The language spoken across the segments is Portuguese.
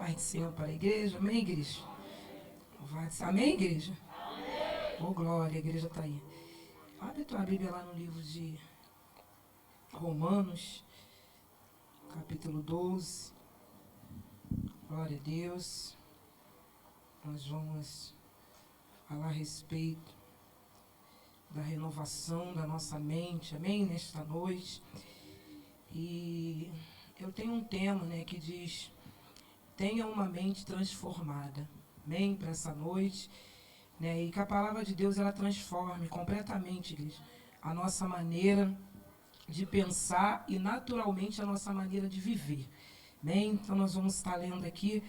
Pai do Senhor para a igreja. Amém, igreja? Amém, igreja? Oh, glória, a igreja está aí. Abre tua Bíblia lá no livro de Romanos, capítulo 12. Glória a Deus. Nós vamos falar a respeito da renovação da nossa mente, amém, nesta noite. E eu tenho um tema, que diz: tenha uma mente transformada, amém, para essa noite, e que a palavra de Deus, ela transforme completamente, igreja, a nossa maneira de pensar e naturalmente a nossa maneira de viver, amém. Então nós vamos estar lendo aqui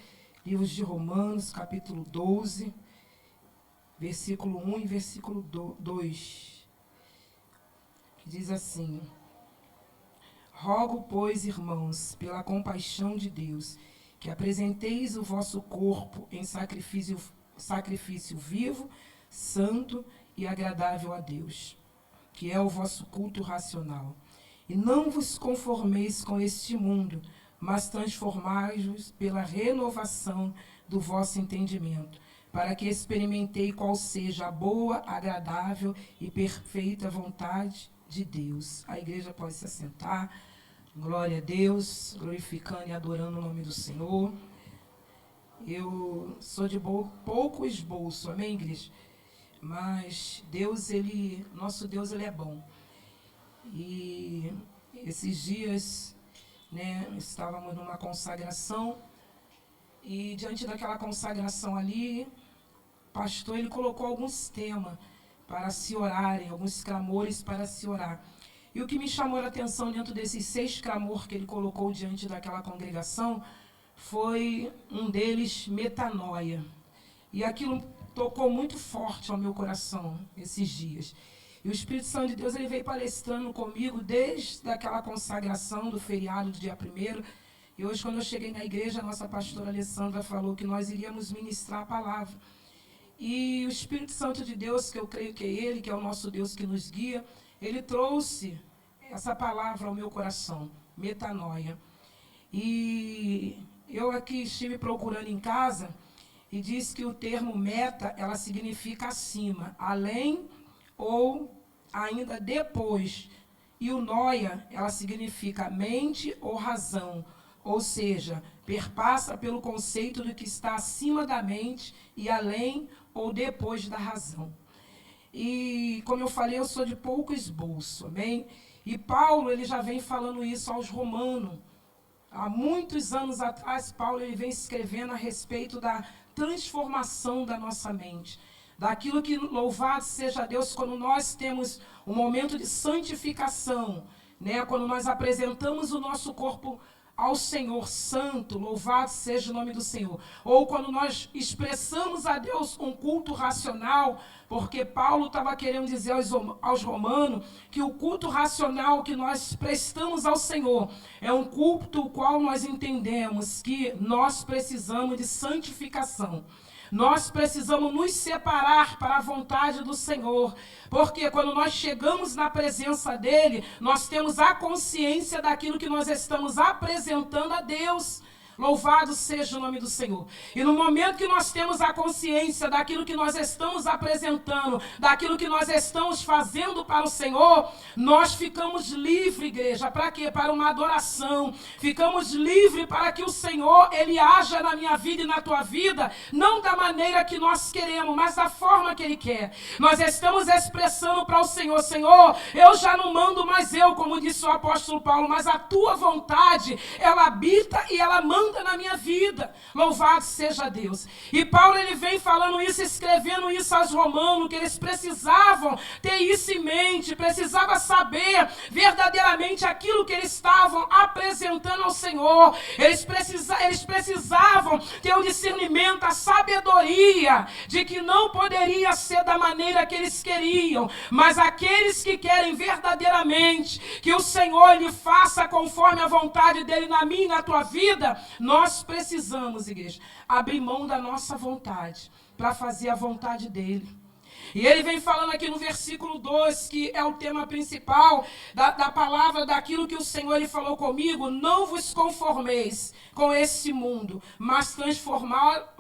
livros de Romanos, capítulo 12, versículo 1 e versículo 2, que diz assim: rogo, pois, irmãos, pela compaixão de Deus, que apresenteis o vosso corpo em sacrifício vivo, santo e agradável a Deus, que é o vosso culto racional. E não vos conformeis com este mundo, mas transformai-vos pela renovação do vosso entendimento, para que experimentei qual seja a boa, agradável e perfeita vontade de Deus. A igreja pode se assentar. Glória a Deus, glorificando e adorando o nome do Senhor. Eu sou de pouco esboço, amém, igreja? Mas Deus, nosso Deus, Ele é bom. E esses dias, estávamos numa consagração, e diante daquela consagração ali, o pastor, ele colocou alguns temas para se orarem, alguns clamores para se orar. E o que me chamou a atenção dentro desses 6 clamores que ele colocou diante daquela congregação foi um deles, metanoia. E aquilo tocou muito forte ao meu coração esses dias. E o Espírito Santo de Deus, ele veio palestrando comigo desde aquela consagração do feriado do dia 1º. E hoje, quando eu cheguei na igreja, a nossa pastora Alessandra falou que nós iríamos ministrar a palavra. E o Espírito Santo de Deus, que eu creio que é Ele, que é o nosso Deus que nos guia, Ele trouxe essa palavra ao meu coração, metanoia. E eu aqui estive procurando em casa e diz que o termo meta, ela significa acima, além ou ainda depois. E o noia, ela significa mente ou razão, ou seja, perpassa pelo conceito do que está acima da mente e além ou depois da razão. E, como eu falei, eu sou de pouco esboço, amém? E Paulo, ele já vem falando isso aos romanos. Há muitos anos atrás, Paulo, ele vem escrevendo a respeito da transformação da nossa mente. Daquilo que, louvado seja Deus, quando nós temos um momento de santificação, quando nós apresentamos o nosso corpo ao Senhor santo, louvado seja o nome do Senhor. Ou quando nós expressamos a Deus um culto racional, porque Paulo estava querendo dizer aos romanos que o culto racional que nós prestamos ao Senhor é um culto o qual nós entendemos que nós precisamos de santificação. Nós precisamos nos separar para a vontade do Senhor, porque quando nós chegamos na presença dEle, nós temos a consciência daquilo que nós estamos apresentando a Deus. Louvado seja o nome do Senhor. E no momento que nós temos a consciência daquilo que nós estamos apresentando, daquilo que nós estamos fazendo para o Senhor, nós ficamos livres, igreja. Para quê? Para uma adoração. Ficamos livres para que o Senhor, Ele haja na minha vida e na tua vida, não da maneira que nós queremos, mas da forma que Ele quer. Nós estamos expressando para o Senhor: Senhor, eu já não mando mais eu, como disse o apóstolo Paulo, mas a tua vontade, ela habita e ela manda na minha vida. Louvado seja Deus. E Paulo, ele vem falando isso, escrevendo isso aos romanos, que eles precisavam ter isso em mente, precisavam saber verdadeiramente aquilo que eles estavam apresentando ao Senhor. Eles precisavam ter o discernimento, a sabedoria de que não poderia ser da maneira que eles queriam, mas aqueles que querem verdadeiramente que o Senhor lhe faça conforme a vontade dele na minha e na tua vida, nós precisamos, igreja, abrir mão da nossa vontade para fazer a vontade dele. E ele vem falando aqui no versículo 2, que é o tema principal da palavra, daquilo que o Senhor ele falou comigo: não vos conformeis com esse mundo, mas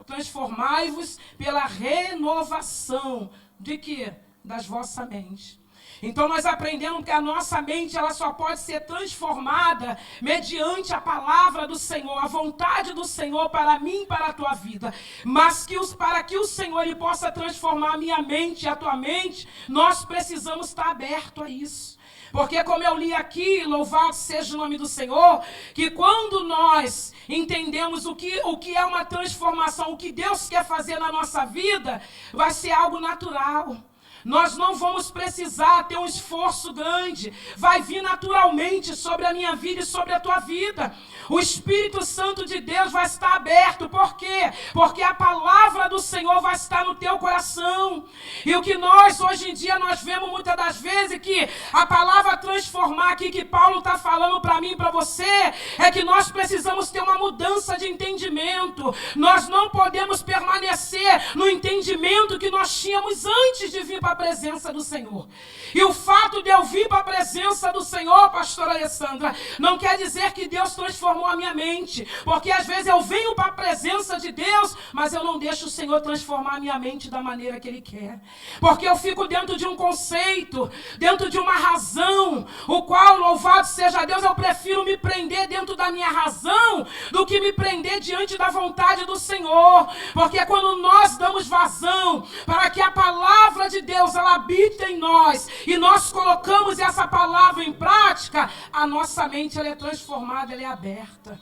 transformai-vos pela renovação de quê? Das vossas mentes. Então nós aprendemos que a nossa mente ela só pode ser transformada mediante a palavra do Senhor, a vontade do Senhor para mim e para a tua vida. Mas para que o Senhor ele possa transformar a minha mente e a tua mente, nós precisamos estar abertos a isso. Porque como eu li aqui, louvado seja o nome do Senhor, que quando nós entendemos o que é uma transformação, o que Deus quer fazer na nossa vida, vai ser algo natural. Nós não vamos precisar ter um esforço grande. Vai vir naturalmente sobre a minha vida e sobre a tua vida. O Espírito Santo de Deus vai estar aberto. Por quê? Porque a palavra do Senhor vai estar no teu coração. E o que nós, hoje em dia, nós vemos muitas das vezes que a palavra transformar aqui, que Paulo está falando para mim e para você, é que nós precisamos ter uma mudança de entendimento. Nós não podemos permanecer no entendimento que nós tínhamos antes de vir para a presença do Senhor. E o fato de eu vir para a presença do Senhor, pastora Alessandra, não quer dizer que Deus transformou a minha mente, porque às vezes eu venho para a presença de Deus, mas eu não deixo o Senhor transformar a minha mente da maneira que Ele quer, porque eu fico dentro de um conceito, dentro de uma razão, o qual, louvado seja Deus, eu prefiro me prender dentro da minha razão, do que me prender diante da vontade do Senhor, porque quando nós damos vazão para que a palavra de Deus ela habita em nós, e nós colocamos essa palavra em prática, a nossa mente ela é transformada, ela é aberta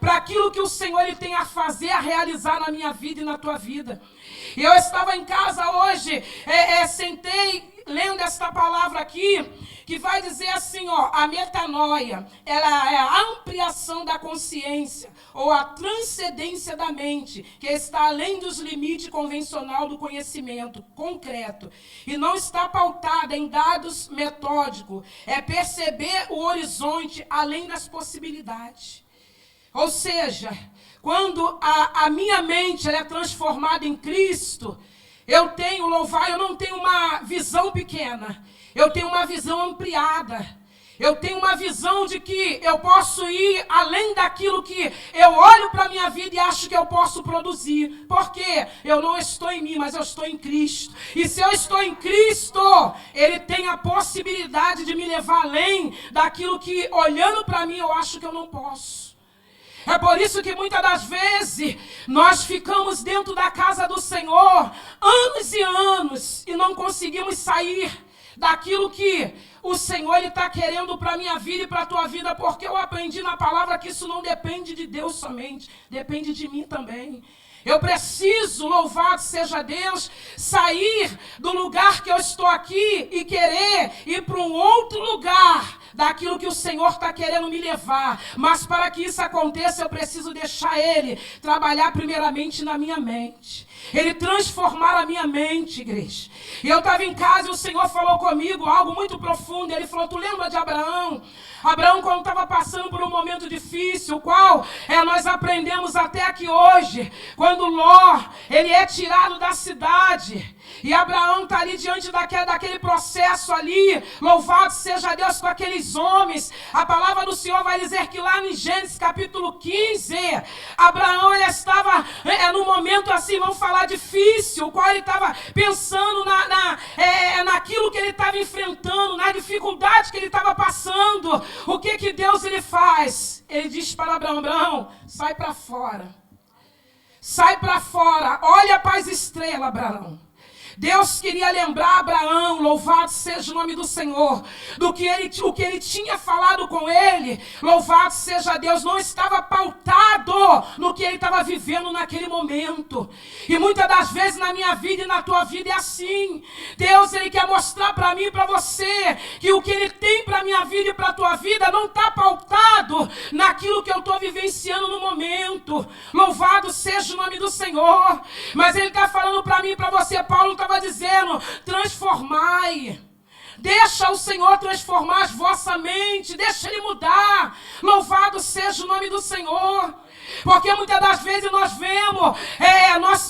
para aquilo que o Senhor ele tem a fazer, a realizar na minha vida e na tua vida. E eu estava em casa hoje, sentei lendo esta palavra aqui, que vai dizer assim, ó, a metanoia, ela é a ampliação da consciência, ou a transcendência da mente, que está além dos limites convencional do conhecimento concreto, e não está pautada em dados metódicos, é perceber o horizonte além das possibilidades. Ou seja, quando a minha mente ela é transformada em Cristo, eu não tenho uma visão pequena, eu tenho uma visão ampliada. Eu tenho uma visão de que eu posso ir além daquilo que eu olho para a minha vida e acho que eu posso produzir. Por quê? Eu não estou em mim, mas eu estou em Cristo. E se eu estou em Cristo, Ele tem a possibilidade de me levar além daquilo que, olhando para mim, eu acho que eu não posso. É por isso que muitas das vezes nós ficamos dentro da casa do Senhor anos e anos e não conseguimos sair daquilo que o Senhor está querendo para a minha vida e para a tua vida, porque eu aprendi na palavra que isso não depende de Deus somente, depende de mim também. Eu preciso, louvado seja Deus, sair do lugar que eu estou aqui e querer ir para um outro lugar daquilo que o Senhor está querendo me levar. Mas para que isso aconteça, eu preciso deixar Ele trabalhar primeiramente na minha mente. Ele transformar a minha mente, igreja. E eu estava em casa e o Senhor falou comigo algo muito profundo. Ele falou, tu lembra de Abraão? Abraão, quando estava passando por um momento difícil, o qual nós aprendemos até aqui hoje, quando Ló, ele é tirado da cidade, e Abraão está ali diante daquele processo ali, louvado seja Deus, com aqueles homens. A palavra do Senhor vai dizer que lá em Gênesis capítulo 15, Abraão ele estava num momento assim, vamos falar difícil, o qual ele estava pensando naquilo que ele estava enfrentando, na dificuldade que ele estava passando. O que Deus ele faz? Ele diz para Abraão, Abraão, sai para fora. Sai para fora, olha para as estrelas, Abraão. Deus queria lembrar Abraão, louvado seja o nome do Senhor, o que ele tinha falado com ele, louvado seja Deus, não estava pautado no que ele estava vivendo naquele momento. E muitas das vezes na minha vida e na tua vida é assim. Deus ele quer mostrar para mim e para você que o que ele tem para a minha vida e para a tua vida não está pautado naquilo que eu estou vivenciando no momento. Louvado seja o nome do Senhor. Mas ele está falando para mim e para você, Paulo estava dizendo, transformai Deixa o Senhor transformar a vossa mente, deixa Ele mudar. Louvado seja o nome do Senhor. Porque muitas das vezes nós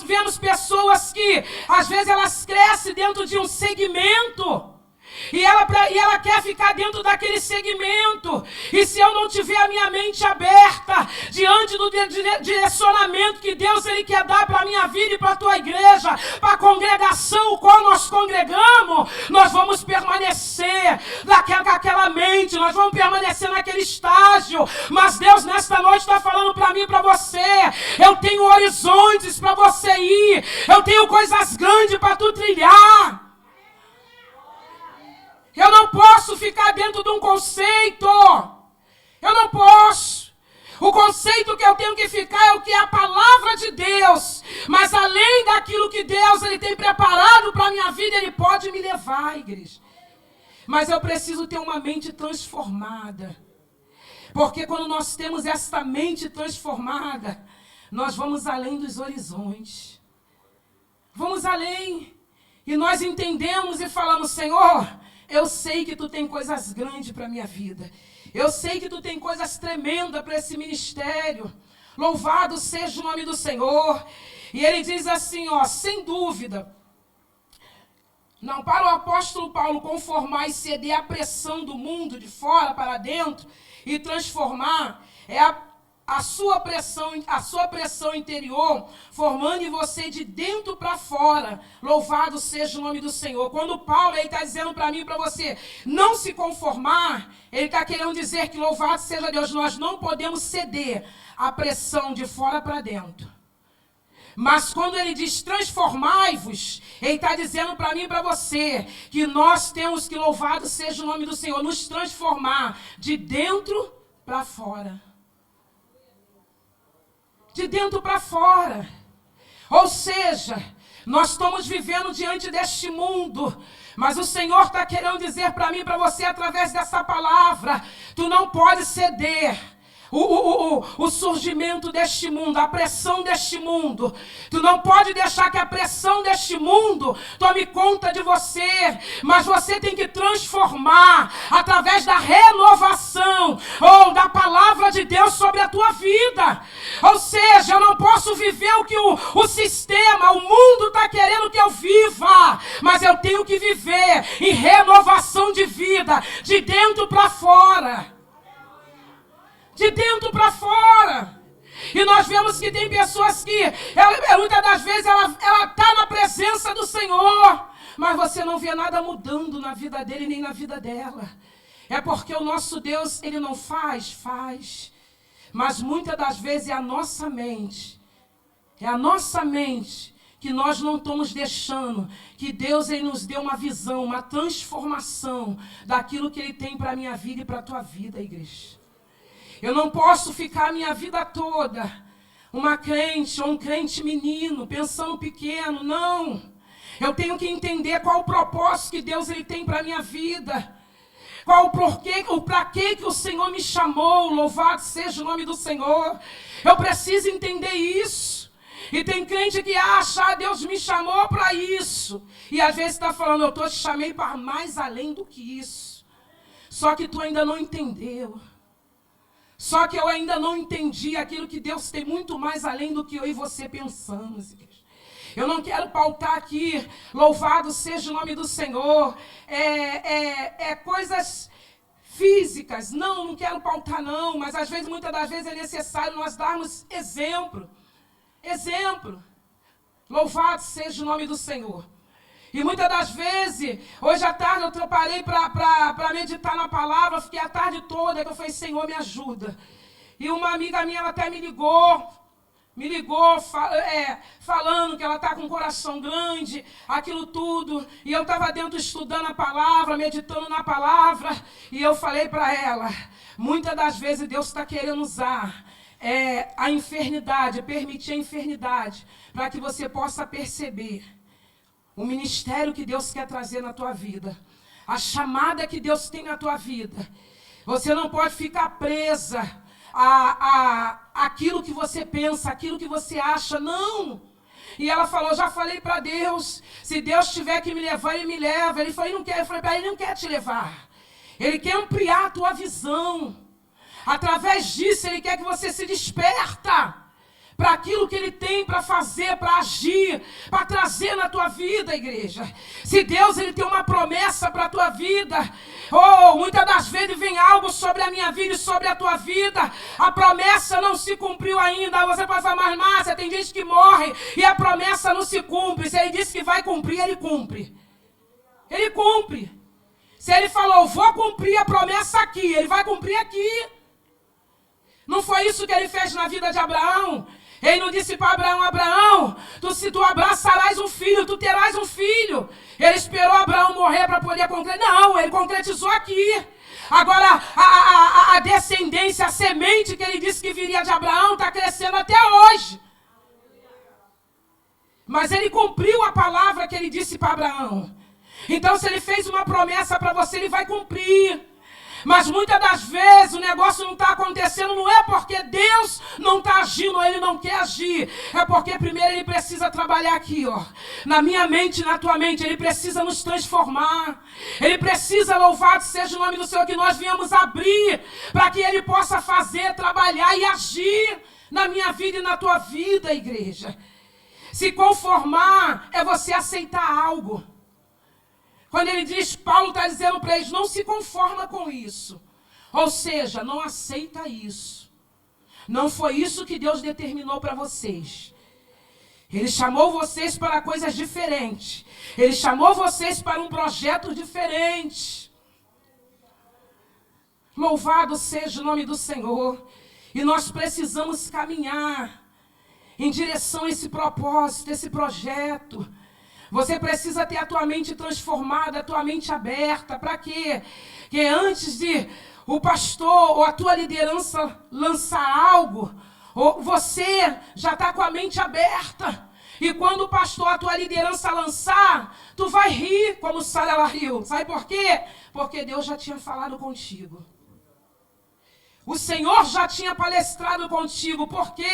vemos pessoas que, às vezes, elas crescem dentro de um segmento. E ela quer ficar dentro daquele segmento. E se eu não tiver a minha mente aberta diante do direcionamento que Deus Ele quer dar para a minha vida e para a tua igreja, para a congregação o qual nós congregamos, nós vamos permanecer com aquela mente, nós vamos permanecer naquele estágio. Mas Deus nesta noite está falando para mim e para você: eu tenho horizontes para você ir, eu tenho coisas grandes para tu trilhar. Eu não posso ficar dentro de um conceito. Eu não posso. O conceito que eu tenho que ficar é o que é a palavra de Deus. Mas além daquilo que Deus Ele tem preparado para a minha vida, Ele pode me levar, igreja. Mas eu preciso ter uma mente transformada. Porque quando nós temos esta mente transformada, nós vamos além dos horizontes. Vamos além. E nós entendemos e falamos: Senhor, eu sei que tu tem coisas grandes para a minha vida. Eu sei que tu tem coisas tremendas para esse ministério. Louvado seja o nome do Senhor. E ele diz assim, sem dúvida. Não para o apóstolo Paulo conformar e ceder à pressão do mundo de fora para dentro e transformar, a sua pressão interior, formando em você de dentro para fora. Louvado seja o nome do Senhor. Quando Paulo está dizendo para mim e para você não se conformar, ele está querendo dizer que, louvado seja Deus, nós não podemos ceder à pressão de fora para dentro. Mas quando ele diz transformai-vos, ele está dizendo para mim e para você que nós temos que, louvado seja o nome do Senhor, nos transformar de dentro para fora. De dentro para fora. Ou seja, nós estamos vivendo diante deste mundo, mas o Senhor está querendo dizer para mim e para você através dessa palavra: tu não pode ceder o surgimento deste mundo, a pressão deste mundo. Tu não pode deixar que a pressão deste mundo tome conta de você, mas você tem que transformar através da renovação ou da palavra de Deus sobre a tua vida. Ou seja, eu não posso viver o que o sistema, o mundo está querendo que eu viva, mas eu tenho que viver em renovação de vida, de dentro para fora. De dentro para fora. E nós vemos que tem pessoas que, muitas das vezes, ela está na presença do Senhor, mas você não vê nada mudando na vida dele nem na vida dela. É porque o nosso Deus, Ele não faz. Mas muitas das vezes é a nossa mente que nós não estamos deixando que Deus Ele nos dê uma visão, uma transformação daquilo que Ele tem para a minha vida e para a tua vida, igreja. Eu não posso ficar a minha vida toda uma crente ou um crente menino, pensando pequeno, não. Eu tenho que entender qual o propósito que Deus Ele tem para a minha vida. Qual o porquê, o para que o Senhor me chamou, louvado seja o nome do Senhor. Eu preciso entender isso. E tem crente que acha, Deus me chamou para isso. E às vezes está falando, eu te chamei para mais além do que isso. Só que tu ainda não entendeu. Só que eu ainda não entendi aquilo que Deus tem muito mais além do que eu e você pensamos. Eu não quero pautar aqui, louvado seja o nome do Senhor, coisas físicas. Não quero pautar não, mas às vezes, muitas das vezes é necessário nós darmos exemplo. Exemplo. Louvado seja o nome do Senhor. E muitas das vezes, hoje à tarde eu parei para meditar na palavra, fiquei a tarde toda, que eu falei, Senhor, me ajuda. E uma amiga minha, ela até me ligou falando que ela está com um coração grande, aquilo tudo. E eu estava dentro estudando a palavra, meditando na palavra, e eu falei para ela, muitas das vezes Deus está querendo usar a enfermidade, permitir a enfermidade, para que você possa perceber o ministério que Deus quer trazer na tua vida. A chamada que Deus tem na tua vida. Você não pode ficar presa àquilo que você pensa, aquilo que você acha. Não! E ela falou, já falei para Deus, se Deus tiver que me levar, Ele me leva. Ele falou, ele não quer. Eu falei para ele, Ele não quer te levar. Ele quer ampliar a tua visão. Através disso, Ele quer que você se desperta para aquilo que Ele tem para fazer, para agir, para trazer na tua vida, igreja. Se Deus Ele tem uma promessa para a tua vida, muitas das vezes vem algo sobre a minha vida e sobre a tua vida, a promessa não se cumpriu ainda. Você pode falar, mas Márcia, tem gente que morre e a promessa não se cumpre. Se Ele disse que vai cumprir, Ele cumpre. Ele cumpre. Se Ele falou, vou cumprir a promessa aqui, Ele vai cumprir aqui. Não foi isso que Ele fez na vida de Abraão? Ele não disse para Abraão, Abraão, se tu abraçarás um filho, tu terás um filho. Ele esperou Abraão morrer para poder concretizar. Não, Ele concretizou aqui. Agora, a descendência, a semente que Ele disse que viria de Abraão, está crescendo até hoje. Mas Ele cumpriu a palavra que Ele disse para Abraão. Então, se Ele fez uma promessa para você, Ele vai cumprir. Mas muitas das vezes o negócio não está acontecendo, não é porque Deus não está agindo, ou Ele não quer agir. É porque primeiro Ele precisa trabalhar aqui, na minha mente, na tua mente. Ele precisa nos transformar. Ele precisa, louvado seja o nome do Senhor, que nós viemos abrir para que Ele possa fazer, trabalhar e agir na minha vida e na tua vida, igreja. Se conformar é você aceitar algo. Quando ele diz, Paulo está dizendo para eles, não se conforma com isso. Ou seja, não aceita isso. Não foi isso que Deus determinou para vocês. Ele chamou vocês para coisas diferentes. Ele chamou vocês para um projeto diferente. Louvado seja o nome do Senhor. E nós precisamos caminhar em direção a esse propósito, esse projeto. Você precisa ter a tua mente transformada, a tua mente aberta. Para quê? Que antes de o pastor ou a tua liderança lançar algo, ou você já está com a mente aberta. E quando o pastor, a tua liderança lançar, tu vai rir como Sara ela riu. Sabe por quê? Porque Deus já tinha falado contigo. O Senhor já tinha palestrado contigo, porque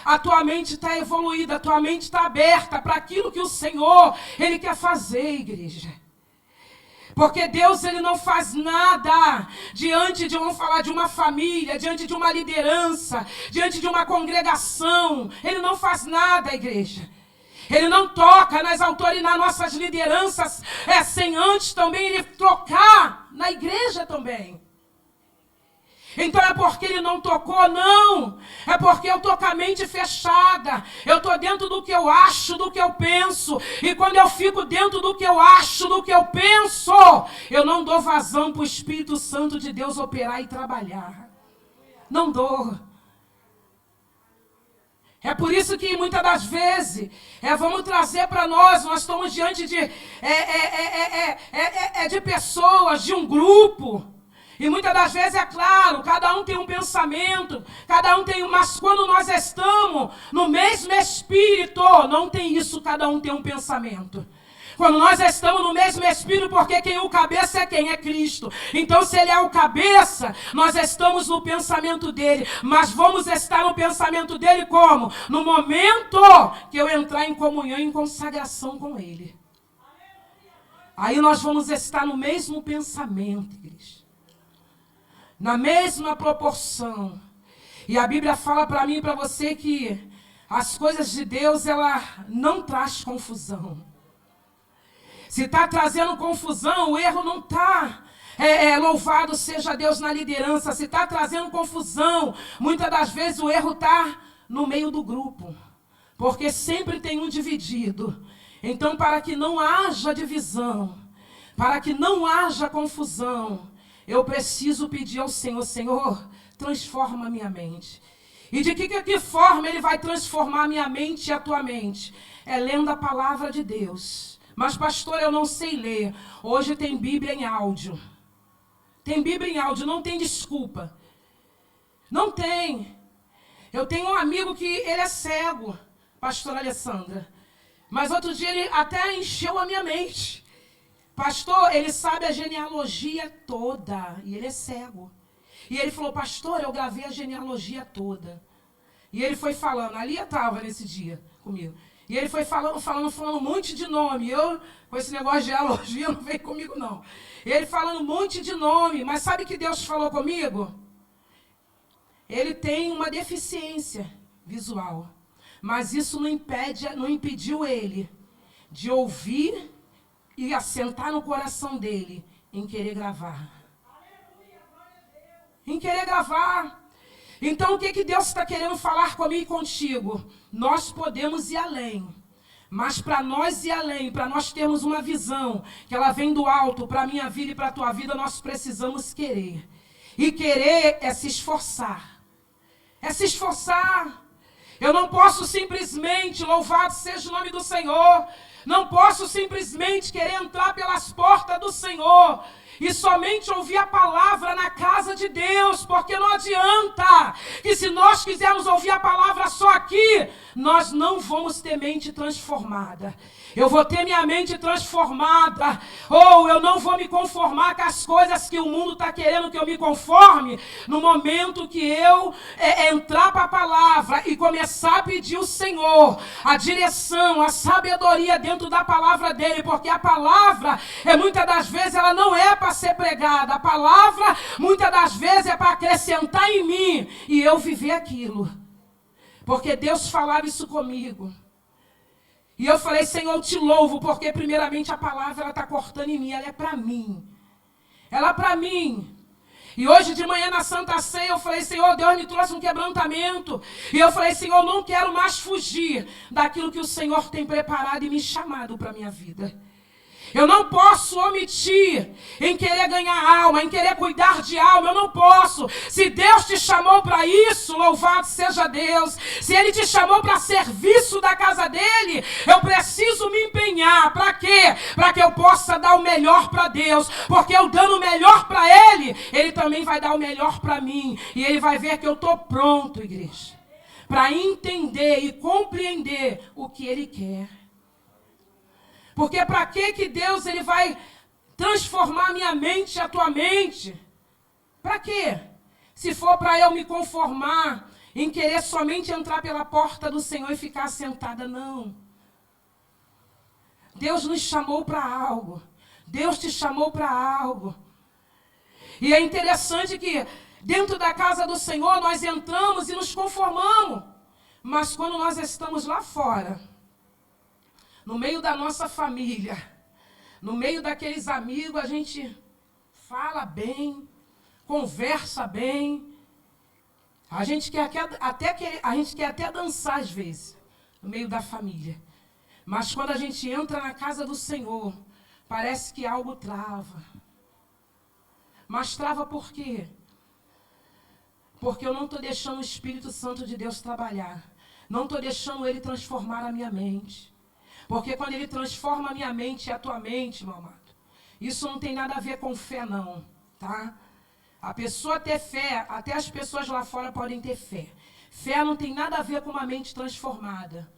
a tua mente está evoluída, a tua mente está aberta para aquilo que o Senhor, Ele quer fazer, igreja. Porque Deus, Ele não faz nada diante de, vamos falar, de uma família, diante de uma liderança, diante de uma congregação. Ele não faz nada, igreja. Ele não toca nas autoridades, nas nossas lideranças, sem antes também Ele tocar na igreja também. Então é porque Ele não tocou, não. É porque eu estou com a mente fechada. Eu estou dentro do que eu acho, do que eu penso. E quando eu fico dentro do que eu acho, do que eu penso, eu não dou vazão para o Espírito Santo de Deus operar e trabalhar. Não dou. É por isso que muitas das vezes vamos trazer para nós estamos diante de pessoas, de um grupo. E muitas das vezes, é claro, cada um tem um pensamento, cada um tem mas quando nós estamos no mesmo Espírito, não tem isso, cada um tem um pensamento. Quando nós estamos no mesmo Espírito, porque quem é o cabeça é quem? É Cristo. Então, se Ele é o cabeça, nós estamos no pensamento dEle. Mas vamos estar no pensamento dEle como? No momento que eu entrar em comunhão, em consagração com Ele. Aí nós vamos estar no mesmo pensamento, igreja. Na mesma proporção. E a Bíblia fala para mim e para você que as coisas de Deus, ela não traz confusão. Se está trazendo confusão, o erro não está. Louvado seja Deus na liderança. Se está trazendo confusão, muitas das vezes o erro está no meio do grupo. Porque sempre tem um dividido. Então, para que não haja divisão, para que não haja confusão, eu preciso pedir ao Senhor, Senhor, transforma a minha mente. E de que forma Ele vai transformar a minha mente e a tua mente? É lendo a palavra de Deus. Mas, pastor, eu não sei ler. Hoje tem Bíblia em áudio. Tem Bíblia em áudio, não tem desculpa. Não tem. Eu tenho um amigo que ele é cego, pastora Alessandra. Mas outro dia ele até encheu a minha mente. Pastor, ele sabe a genealogia toda. E ele é cego. E ele falou, pastor, eu gravei a genealogia toda. E ele foi falando, a Lia estava nesse dia comigo. E ele foi falando um monte de nome. Eu, com esse negócio de geologia, não veio comigo, não. Ele falando um monte de nome. Mas sabe o que Deus falou comigo? Ele tem uma deficiência visual. Mas isso não impediu ele de ouvir e assentar no coração dele em querer gravar. Em querer gravar. Então, o que Deus está querendo falar comigo e contigo? Nós podemos ir além. Mas para nós ir além, para nós termos uma visão, que ela vem do alto, para a minha vida e para a tua vida, nós precisamos querer. E querer é se esforçar. É se esforçar. Eu não posso simplesmente, louvado seja o nome do Senhor, não posso simplesmente querer entrar pelas portas do Senhor e somente ouvir a palavra na casa de Deus, porque não adianta que se nós quisermos ouvir a palavra só aqui, nós não vamos ter mente transformada. Eu vou ter minha mente transformada, ou eu não vou me conformar com as coisas que o mundo está querendo que eu me conforme, no momento que eu entrar para a palavra e começar a pedir ao Senhor a direção, a sabedoria dentro da palavra dele, porque a palavra, muitas das vezes, ela não é para ser pregada, a palavra, muitas das vezes, é para acrescentar em mim e eu viver aquilo, porque Deus falava isso comigo. E eu falei, Senhor, eu te louvo, porque primeiramente a palavra ela está cortando em mim, ela é para mim. Ela é para mim. E hoje de manhã na Santa Ceia eu falei, Senhor, Deus me trouxe um quebrantamento. E eu falei, Senhor, não quero mais fugir daquilo que o Senhor tem preparado e me chamado para a minha vida. Eu não posso omitir em querer ganhar alma, em querer cuidar de alma, eu não posso. Se Deus te chamou para isso, louvado seja Deus. Se Ele te chamou para serviço da casa dEle, eu preciso me empenhar. Para quê? Para que eu possa dar o melhor para Deus. Porque eu dando o melhor para Ele, Ele também vai dar o melhor para mim. E Ele vai ver que eu estou pronto, igreja, para entender e compreender o que Ele quer. Porque para que Deus ele vai transformar minha mente e a tua mente? Para quê? Se for para eu me conformar em querer somente entrar pela porta do Senhor e ficar sentada, não. Deus nos chamou para algo. Deus te chamou para algo. E é interessante que dentro da casa do Senhor nós entramos e nos conformamos. Mas quando nós estamos lá fora, no meio da nossa família, no meio daqueles amigos, a gente fala bem, conversa bem. A gente quer até dançar às vezes, no meio da família. Mas quando a gente entra na casa do Senhor, parece que algo trava. Mas trava por quê? Porque eu não estou deixando o Espírito Santo de Deus trabalhar. Não estou deixando Ele transformar a minha mente. Porque quando Ele transforma a minha mente e a tua mente, meu amado, isso não tem nada a ver com fé, não, tá? A pessoa ter fé, até as pessoas lá fora podem ter fé. Fé não tem nada a ver com uma mente transformada.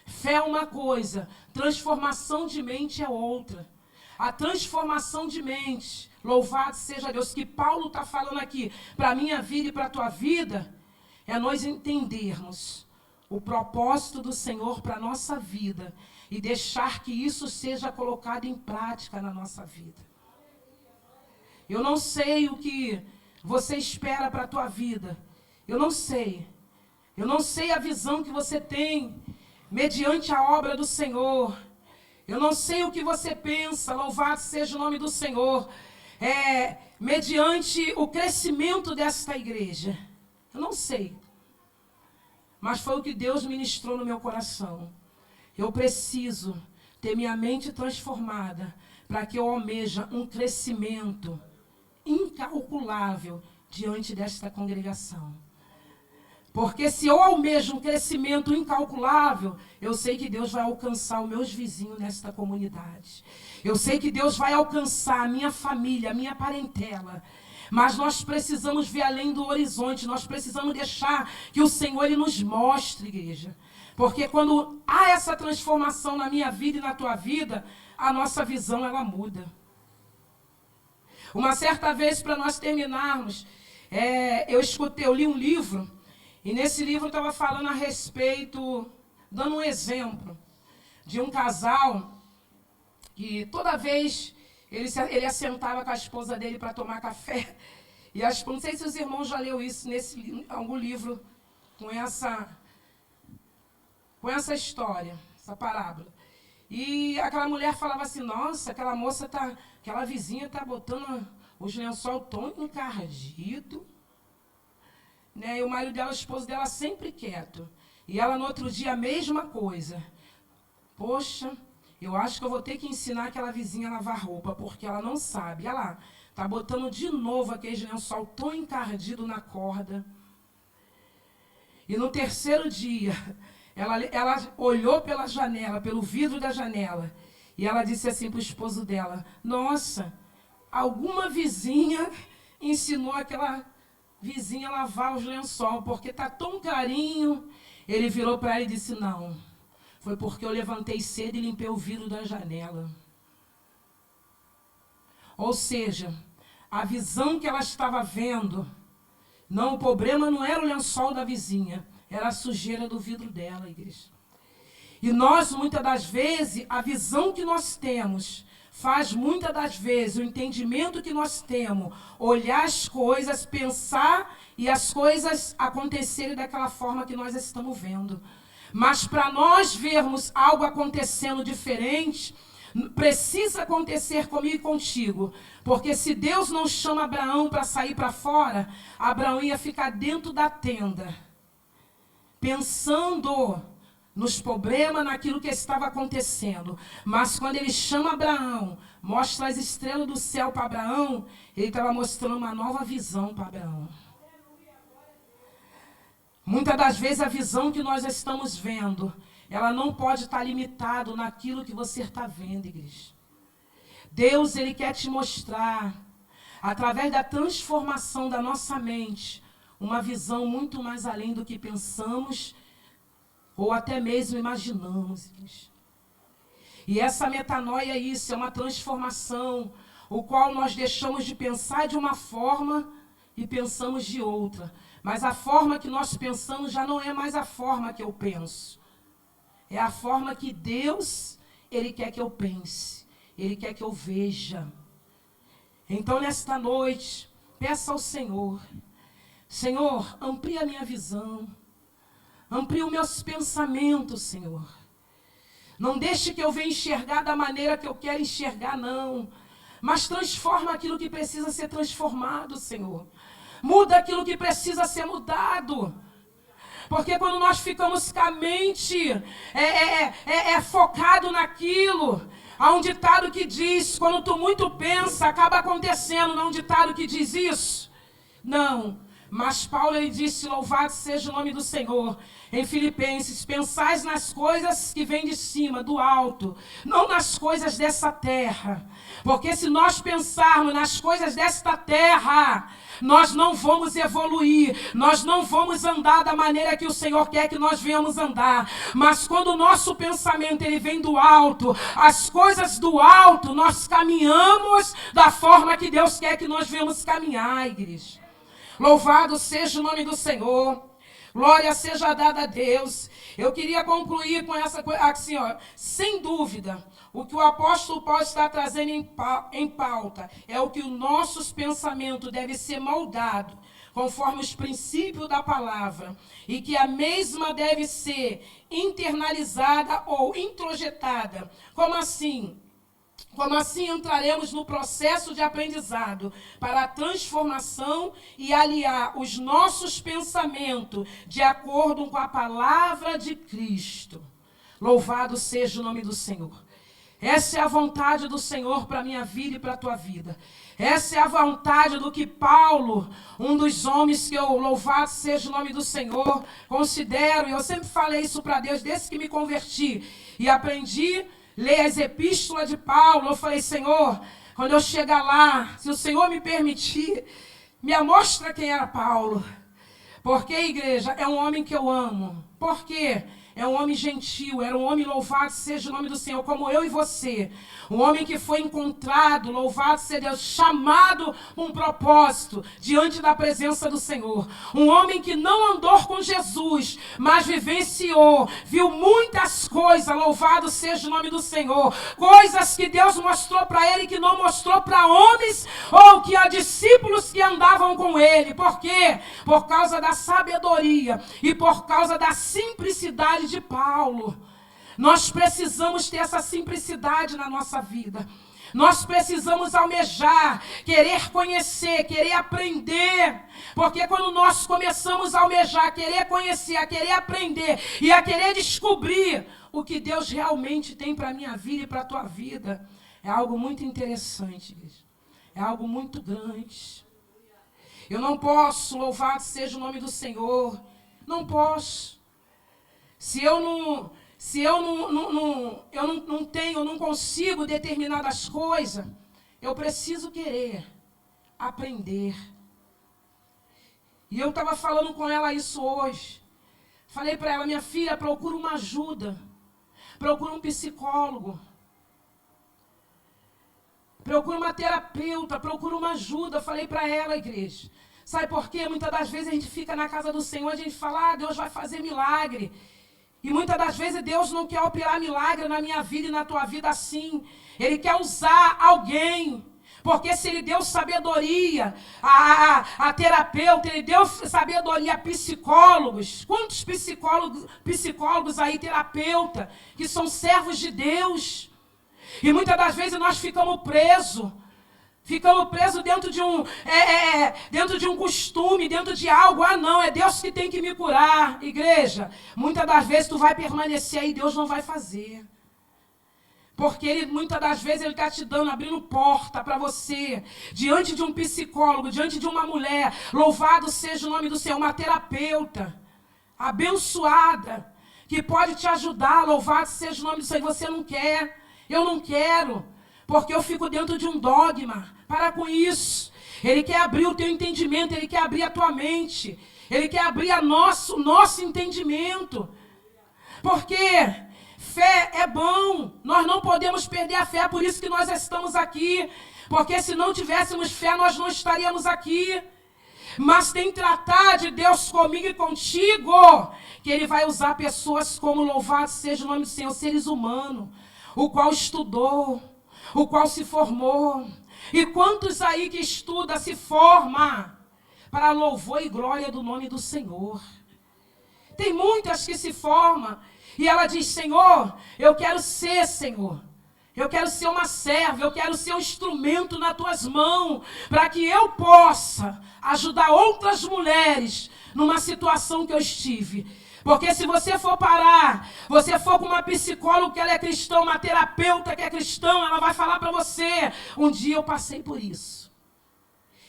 Fé é uma coisa, transformação de mente é outra. A transformação de mente, louvado seja Deus, que Paulo está falando aqui, para a minha vida e para a tua vida, é nós entendermos o propósito do Senhor para a nossa vida e deixar que isso seja colocado em prática na nossa vida. Eu não sei o que você espera para a tua vida. Eu não sei. Eu não sei a visão que você tem mediante a obra do Senhor. Eu não sei o que você pensa, louvado seja o nome do Senhor, mediante o crescimento desta igreja. Eu não sei. Mas foi o que Deus ministrou no meu coração. Eu preciso ter minha mente transformada para que eu almeja um crescimento incalculável diante desta congregação. Porque se eu almejo um crescimento incalculável, eu sei que Deus vai alcançar os meus vizinhos nesta comunidade. Eu sei que Deus vai alcançar a minha família, a minha parentela. Mas nós precisamos ver além do horizonte, nós precisamos deixar que o Senhor ele nos mostre, igreja. Porque quando há essa transformação na minha vida e na tua vida, a nossa visão ela muda. Uma certa vez, para nós terminarmos, eu li um livro, e nesse livro estava falando a respeito dando um exemplo de um casal que toda vez ele assentava com a esposa dele para tomar café. E não sei se os irmãos já leu isso nesse algum livro com essa história, essa parábola. E aquela mulher falava assim, nossa, aquela vizinha tá botando os lençol tão encardido, né? E o marido dela, o esposo dela, sempre quieto. E ela no outro dia a mesma coisa. Poxa, eu acho que eu vou ter que ensinar aquela vizinha a lavar roupa, porque ela não sabe. Olha lá, tá botando de novo aquele lençol tão encardido na corda. E no terceiro dia, ela olhou pela janela, pelo vidro da janela, e ela disse assim para o esposo dela, nossa, alguma vizinha ensinou aquela vizinha a lavar os lençol, porque tá tão clarinho. Ele virou para ela e disse, não, foi porque eu levantei cedo e limpei o vidro da janela. Ou seja, a visão que ela estava vendo, não, o problema não era o lençol da vizinha, era a sujeira do vidro dela, igreja. E nós, muitas das vezes, a visão que nós temos, faz muitas das vezes, o entendimento que nós temos, olhar as coisas, pensar e as coisas acontecerem daquela forma que nós estamos vendo. Mas para nós vermos algo acontecendo diferente, precisa acontecer comigo e contigo. Porque se Deus não chama Abraão para sair para fora, Abraão ia ficar dentro da tenda, pensando nos problemas, naquilo que estava acontecendo. Mas quando ele chama Abraão, mostra as estrelas do céu para Abraão, ele estava mostrando uma nova visão para Abraão. Muitas das vezes a visão que nós estamos vendo, ela não pode estar limitada naquilo que você está vendo, igreja. Deus, ele quer te mostrar, através da transformação da nossa mente, uma visão muito mais além do que pensamos ou até mesmo imaginamos, igreja. E essa metanoia é isso, é uma transformação, o qual nós deixamos de pensar de uma forma e pensamos de outra. Mas a forma que nós pensamos já não é mais a forma que eu penso. É a forma que Deus, ele quer que eu pense. Ele quer que eu veja. Então, nesta noite, peça ao Senhor. Senhor, amplia a minha visão. Amplia os meus pensamentos, Senhor. Não deixe que eu venha enxergar da maneira que eu quero enxergar, não. Mas transforma aquilo que precisa ser transformado, Senhor. Muda aquilo que precisa ser mudado. Porque quando nós ficamos com a mente focado naquilo, há um ditado que diz, quando tu muito pensa, acaba acontecendo. Não há um ditado que diz isso? Não. Mas Paulo, ele disse, louvado seja o nome do Senhor. Em Filipenses, pensais nas coisas que vêm de cima, do alto, não nas coisas dessa terra. Porque se nós pensarmos nas coisas desta terra, nós não vamos evoluir, nós não vamos andar da maneira que o Senhor quer que nós venhamos andar. Mas quando o nosso pensamento ele vem do alto, as coisas do alto, nós caminhamos da forma que Deus quer que nós venhamos caminhar, igreja. Louvado seja o nome do Senhor. Glória seja dada a Deus. Eu queria concluir com essa coisa, assim, ó, sem dúvida, o que o apóstolo pode estar trazendo em pauta é o que os nossos pensamentos devem ser moldados conforme os princípios da palavra e que a mesma deve ser internalizada ou introjetada. Como assim? Como assim entraremos no processo de aprendizado para a transformação e aliar os nossos pensamentos de acordo com a palavra de Cristo. Louvado seja o nome do Senhor. Essa é a vontade do Senhor para a minha vida e para a tua vida. Essa é a vontade do que Paulo, um dos homens que eu, louvado seja o nome do Senhor, considero, e eu sempre falei isso para Deus desde que me converti e aprendi ler as epístolas de Paulo. Eu falei, Senhor, quando eu chegar lá, se o Senhor me permitir, me mostra quem era Paulo. Porque, igreja, é um homem que eu amo. Por quê? É um homem gentil, era um homem, louvado seja o nome do Senhor, como eu e você. Um homem que foi encontrado, louvado seja Deus, chamado com um propósito diante da presença do Senhor. Um homem que não andou com Jesus, mas vivenciou, viu muitas coisas, louvado seja o nome do Senhor. Coisas que Deus mostrou para ele que não mostrou para homens ou que a discípulos que andavam com ele. Por quê? Por causa da sabedoria e por causa da simplicidade de Paulo. Nós precisamos ter essa simplicidade na nossa vida. Nós precisamos almejar, querer conhecer, querer aprender. Porque quando nós começamos a almejar, a querer conhecer, a querer aprender e a querer descobrir o que Deus realmente tem para a minha vida e para a tua vida, é algo muito interessante, igreja. É algo muito grande. Eu não posso, louvado seja o nome do Senhor, não posso. Se eu não consigo determinadas coisas, eu preciso querer aprender. E eu estava falando com ela isso hoje. Falei para ela, minha filha, procura uma ajuda. Procura um psicólogo. Procura uma terapeuta, procura uma ajuda. Falei para ela, igreja. Sabe por quê? Muitas das vezes a gente fica na casa do Senhor, a gente fala, Deus vai fazer milagre. E muitas das vezes Deus não quer operar milagre na minha vida e na tua vida assim. Ele quer usar alguém. Porque se Ele deu sabedoria a terapeuta, Ele deu sabedoria a psicólogos. Quantos psicólogos aí, terapeuta, que são servos de Deus? E muitas das vezes nós ficamos presos. Ficamos presos dentro de um costume, dentro de algo. Ah, não, é Deus que tem que me curar. Igreja, muitas das vezes tu vai permanecer aí, Deus não vai fazer. Porque muitas das vezes Ele está te dando, abrindo porta para você, diante de um psicólogo, diante de uma mulher, louvado seja o nome do Senhor, uma terapeuta, abençoada, que pode te ajudar, louvado seja o nome do Senhor. Você não quer, eu não quero. Porque eu fico dentro de um dogma. Para com isso. Ele quer abrir o teu entendimento. Ele quer abrir a tua mente. Ele quer abrir o nosso entendimento. Porque fé é bom. Nós não podemos perder a fé. É por isso que nós estamos aqui. Porque se não tivéssemos fé, nós não estaríamos aqui. Mas tem tratar de Deus comigo e contigo. Que Ele vai usar pessoas como louvado seja o nome do Senhor. Seres humanos. O qual estudou. O qual se formou. E quantos aí que estuda, se forma para louvor e glória do nome do Senhor. Tem muitas que se formam e ela diz, Senhor, eu quero ser, Senhor. Eu quero ser uma serva, eu quero ser um instrumento nas tuas mãos, para que eu possa ajudar outras mulheres numa situação que eu estive. Porque se você for parar, você for com uma psicóloga que ela é cristã, uma terapeuta que é cristã, ela vai falar para você, um dia eu passei por isso.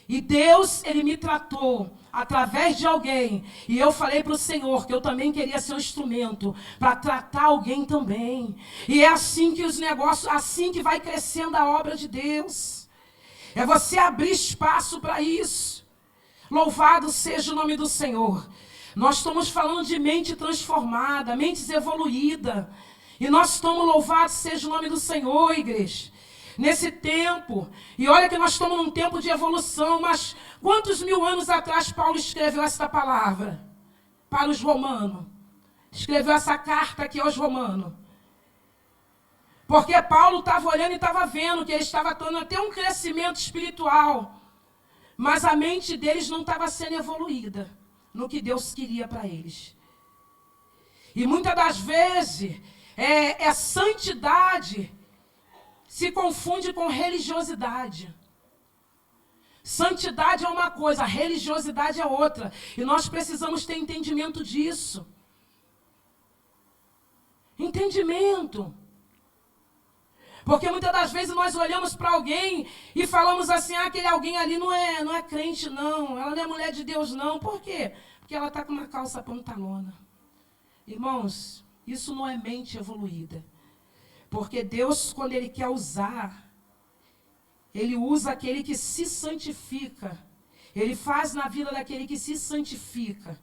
E Deus, Ele me tratou através de alguém. E eu falei para o Senhor que eu também queria ser um instrumento para tratar alguém também. E é assim que os negócios, assim que vai crescendo a obra de Deus. É você abrir espaço para isso. Louvado seja o nome do Senhor. Nós estamos falando de mente transformada, mentes evoluídas. E nós estamos, louvados seja o nome do Senhor, igreja. Nesse tempo, e olha que nós estamos num tempo de evolução, mas quantos mil anos atrás Paulo escreveu essa palavra para os romanos? Escreveu essa carta aqui aos romanos. Porque Paulo estava olhando e estava vendo que ele estava tendo até um crescimento espiritual. Mas a mente deles não estava sendo evoluída no que Deus queria para eles. E muitas das vezes, santidade se confunde com religiosidade. Santidade é uma coisa, religiosidade é outra. E nós precisamos ter entendimento disso. Entendimento. Porque muitas das vezes nós olhamos para alguém e falamos assim, aquele alguém ali não é crente não, ela não é mulher de Deus não. Por quê? Porque ela está com uma calça pantalona. Irmãos, isso não é mente evoluída. Porque Deus, quando Ele quer usar, Ele usa aquele que se santifica. Ele faz na vida daquele que se santifica.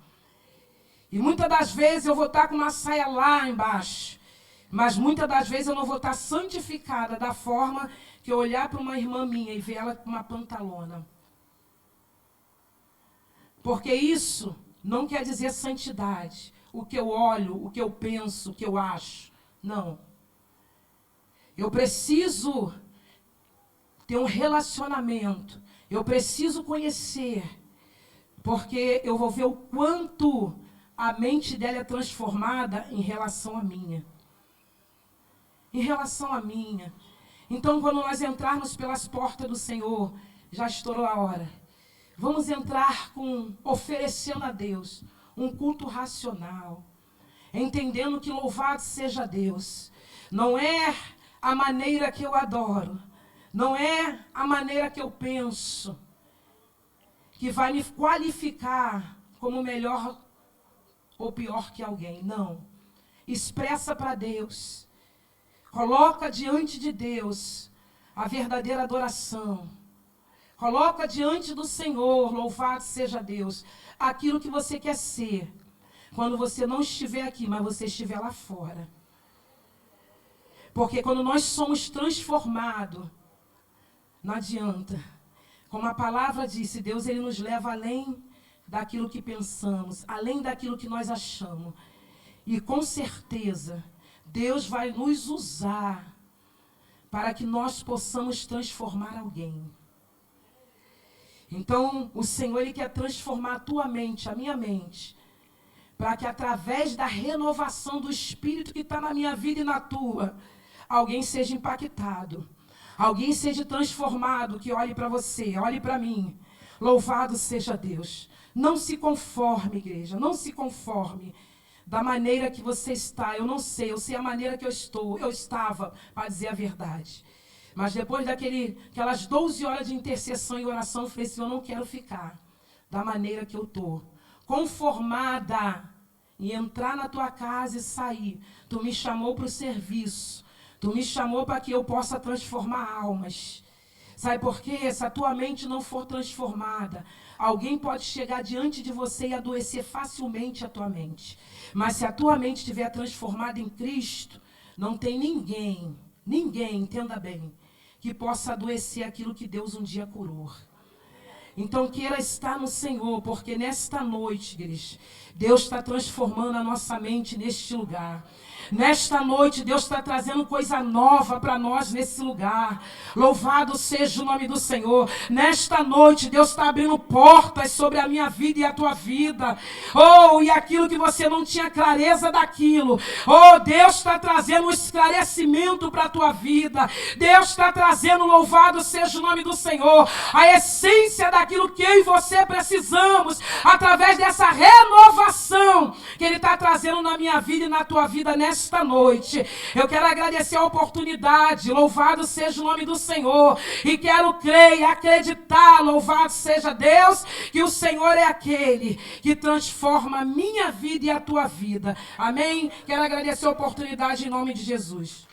E muitas das vezes eu vou estar com uma saia lá embaixo. Mas muitas das vezes eu não vou estar santificada da forma que eu olhar para uma irmã minha e ver ela com uma pantalona. Porque isso não quer dizer santidade. O que eu olho, o que eu penso, o que eu acho. Não. Eu preciso ter um relacionamento. Eu preciso conhecer. Porque eu vou ver o quanto a mente dela é transformada em relação à minha. Em relação à minha. Então, quando nós entrarmos pelas portas do Senhor, já estourou a hora. Vamos entrar oferecendo a Deus um culto racional. Entendendo que louvado seja Deus. Não é a maneira que eu adoro. Não é a maneira que eu penso que vai me qualificar como melhor ou pior que alguém. Não. Expressa para Deus. Coloca diante de Deus a verdadeira adoração. Coloca diante do Senhor, louvado seja Deus, aquilo que você quer ser. Quando você não estiver aqui, mas você estiver lá fora. Porque quando nós somos transformados, não adianta. Como a palavra disse, Deus ele nos leva além daquilo que pensamos, além daquilo que nós achamos. E com certeza, Deus vai nos usar para que nós possamos transformar alguém. Então, o Senhor ele quer transformar a tua mente, a minha mente, para que através da renovação do Espírito que está na minha vida e na tua, alguém seja impactado. Alguém seja transformado, que olhe para você, olhe para mim. Louvado seja Deus. Não se conforme, igreja, não se conforme da maneira que você está. Eu não sei, eu sei a maneira que eu estava, para dizer a verdade. Mas depois aquelas 12 horas de intercessão e oração, eu falei assim, eu não quero ficar da maneira que eu estou. Conformada em entrar na tua casa e sair. Tu me chamou para o serviço. Tu me chamou para que eu possa transformar almas. Sabe por quê? Se a tua mente não for transformada, alguém pode chegar diante de você e adoecer facilmente a tua mente. Mas se a tua mente estiver transformada em Cristo, não tem ninguém, entenda bem, que possa adoecer aquilo que Deus um dia curou. Então queira estar no Senhor, porque nesta noite, igreja, Deus está transformando a nossa mente neste lugar. Nesta noite, Deus está trazendo coisa nova para nós nesse lugar. Louvado seja o nome do Senhor. Nesta noite, Deus está abrindo portas sobre a minha vida e a tua vida. Oh, e aquilo que você não tinha clareza daquilo. Oh, Deus está trazendo um esclarecimento para a tua vida. Deus está trazendo, louvado seja o nome do Senhor, a essência daquilo que eu e você precisamos, através dessa renovação que Ele está trazendo na minha vida e na tua vida nesta noite. Eu quero agradecer a oportunidade, louvado seja o nome do Senhor, e quero crer e acreditar, louvado seja Deus, que o Senhor é aquele que transforma a minha vida e a tua vida. Amém? Quero agradecer a oportunidade em nome de Jesus.